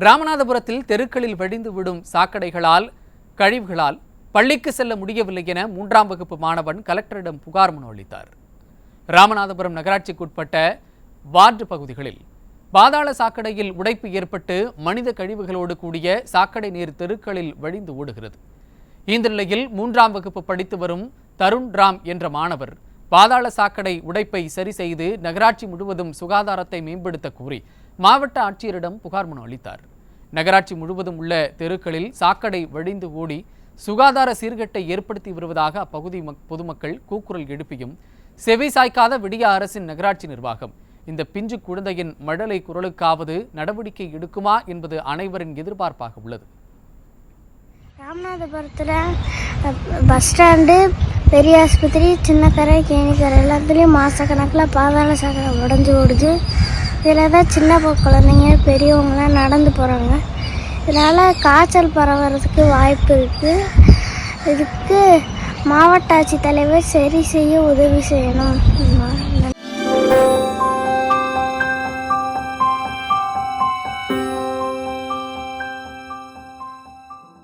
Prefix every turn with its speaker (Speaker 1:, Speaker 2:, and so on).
Speaker 1: ராமநாதபுரத்தில் தெருக்களில் வழிந்து விடும் சாக்கடைகளால் கழிவுகளால் பள்ளிக்கு செல்ல முடியவில்லை என 3ஆம் வகுப்பு மாணவன் கலெக்டரிடம் புகார் மனு அளித்தார். ராமநாதபுரம் நகராட்சிக்குட்பட்ட வார்டு பகுதிகளில் பாதாள சாக்கடையில் உடைப்பு ஏற்பட்டு மனித கழிவுகளோடு கூடிய சாக்கடை நீர் தெருக்களில் வழிந்து ஓடுகிறது. இந்த நிலையில் 3ஆம் வகுப்பு படித்து வரும் தருண் ராம் என்ற மாணவர் பாதாள சாக்கடை உடைப்பை சரி செய்து நகராட்சி முழுவதும் சுகாதாரத்தை மேம்படுத்த கோரி மாவட்ட ஆட்சியரிடம் புகார் மனு அளித்தார். நகராட்சி முழுவதும் உள்ள தெருக்களில் சாக்கடை வழிந்து ஓடி சுகாதார சீர்கேட்டை ஏற்படுத்தி வருவதாக அப்பகுதி பொதுமக்கள் கூக்குரல் எழுப்பியும் செவி சாய்க்காத விடிய அரசின் நகராட்சி நிர்வாகம் இந்த பிஞ்சு குழந்தையின் மழலை குரலுக்காவது நடவடிக்கை எடுக்குமா என்பது அனைவரின் எதிர்பார்ப்பாக உள்ளது.
Speaker 2: ராமநாதபுரத்தில் பஸ் ஸ்டாண்டு, பெரிய ஆஸ்பத்திரி, சின்னக்கரை, கேணிக்கரை எல்லாத்துலேயும் மாதக்கணக்கில் பாதாள சாக்கடை உடஞ்சி ஓடுது. இதில் தான் சின்ன குழந்தைங்க பெரியவங்களாம் நடந்து போகிறாங்க. இதனால் காய்ச்சல் பரவுறதுக்கு வாய்ப்பு இருக்குது. இதுக்கு மாவட்ட ஆட்சித்தலைவர் சரி செய்ய உதவி செய்யணும்.